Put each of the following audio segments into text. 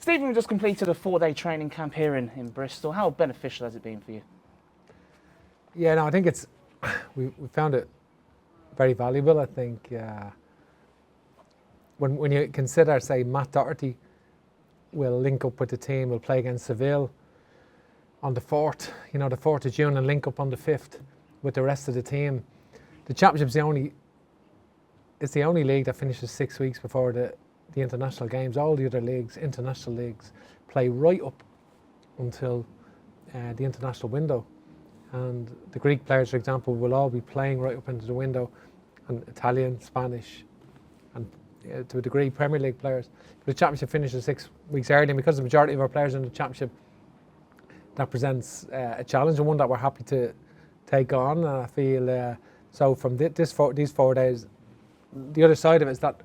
Stephen, we just completed a 4-day training camp here in Bristol. How beneficial has it been for you? Yeah, no, I think we found it very valuable. I think when you consider, say, Matt Doherty will link up with the team, will play against Seville on the 4th, the 4th of June, and link up on the 5th with the rest of the team. The Championship's it's the only league that finishes 6 weeks before the international games. All the other leagues, international leagues, play right up until the international window. And the Greek players, for example, will all be playing right up into the window, and Italian, Spanish, and to a degree Premier League players. But the Championship finishes 6 weeks early, and because the majority of our players in the Championship, that presents a challenge, and one that we're happy to take on. And I feel so from these 4 days, the other side of it is that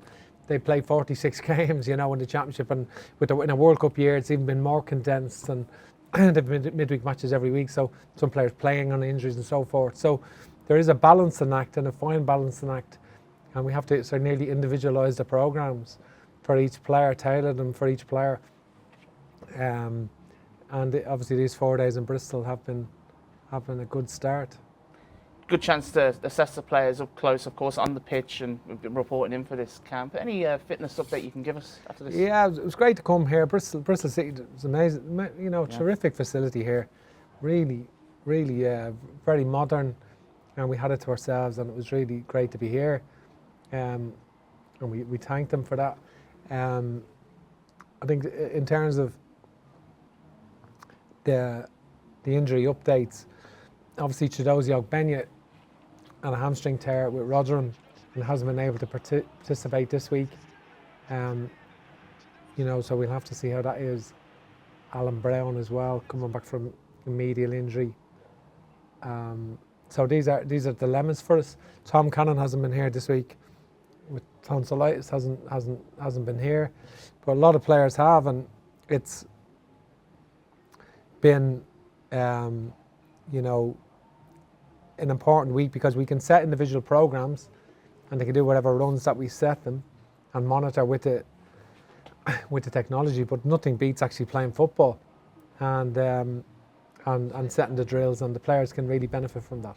they play 46 games, in the Championship, and in a World Cup year, it's even been more condensed, and they've midweek matches every week. So some players playing on injuries and so forth. So there is a balancing act, and a fine balancing act, and we have to sort of nearly individualise the programmes for each player, tailor them for each player. And obviously these 4 days in Bristol have been a good start. Good chance to assess the players up close, of course, on the pitch, and we've been reporting in for this camp. Any fitness update you can give us after this? Yeah, it was great to come here. Bristol City is amazing. Terrific facility here. Really, really very modern, and we had it to ourselves, and it was really great to be here. And we thank them for that. I think in terms of the injury updates, obviously Chidozie Ogbenya and a hamstring tear with Rotherham, and hasn't been able to participate this week. So we'll have to see how that is. Alan Brown as well, coming back from a medial injury. So these are dilemmas for us. Tom Cannon hasn't been here this week with tonsillitis, hasn't been here, but a lot of players have, and it's been an important week because we can set individual programs, and they can do whatever runs that we set them, and monitor with the technology. But nothing beats actually playing football, and setting the drills, and the players can really benefit from that.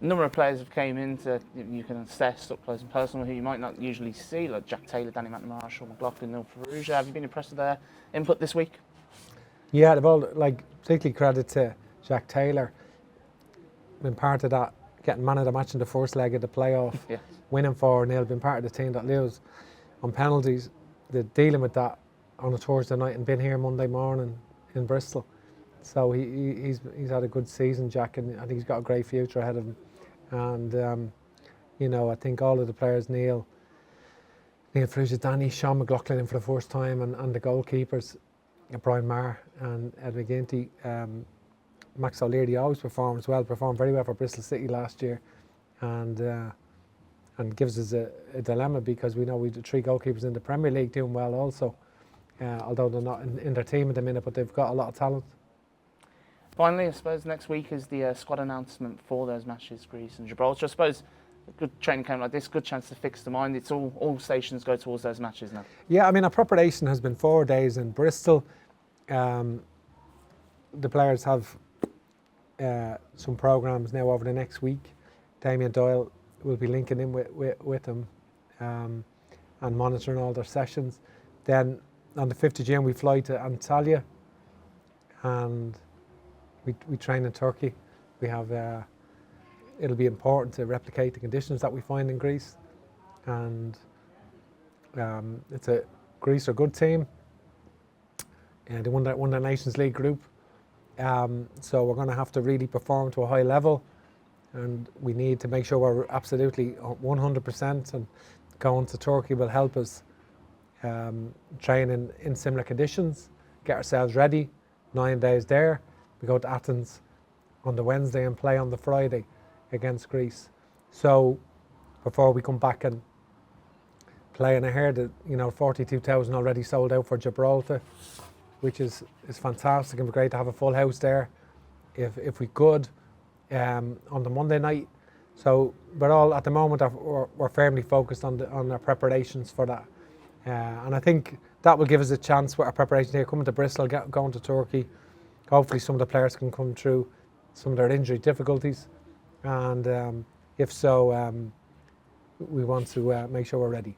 A number of players have came in you can assess up close and personal, who you might not usually see, like Jack Taylor, Danny McNamara, McLaughlin, Neil Ferrugia. Have you been impressed with their input this week? Yeah, they've all, particularly credit to Jack Taylor, been part of that, getting man of the match in the first leg of the playoff, yes. Winning 4-0, been part of the team that lose on penalties. They're dealing with that on a Thursday night and been here Monday morning in Bristol. So he's had a good season, Jack, and I think he's got a great future ahead of him. And I think all of the players, Neil Ferrugia, Danny, Sean McLaughlin in for the first time, and the goalkeepers, Brian Marr and Ed McGinty. Max O'Leary always performed very well for Bristol City last year, and gives us a dilemma, because we know we have 3 goalkeepers in the Premier League doing well also, although they're not in their team at the minute, but they've got a lot of talent. Finally, I suppose next week is the squad announcement for those matches, Greece and Gibraltar. I suppose a good training camp like this, good chance to fix the mind. It's all stations go towards those matches now. Yeah, our preparation has been 4 days in Bristol. The players have some programmes now over the next week. Damien Doyle will be linking in with them and monitoring all their sessions. Then on the 5th of June we fly to Antalya, and we train in Turkey. We have it'll be important to replicate the conditions that we find in Greece, and Greece are a good team, and they won the Nations League group. So we're going to have to really perform to a high level, and we need to make sure we're absolutely 100%, and going to Turkey will help us train in similar conditions, get ourselves ready. 9 days there. We go to Athens on the Wednesday and play on the Friday against Greece. So before we come back and play, and I heard that 42,000 already sold out for Gibraltar, which is fantastic, and great to have a full house there if we could on the Monday night. So we're all at the moment we're firmly focused on our preparations for that, and I think that will give us a chance with our preparation here, coming to Bristol, going to Turkey. Hopefully some of the players can come through some of their injury difficulties, and if so, we want to make sure we're ready.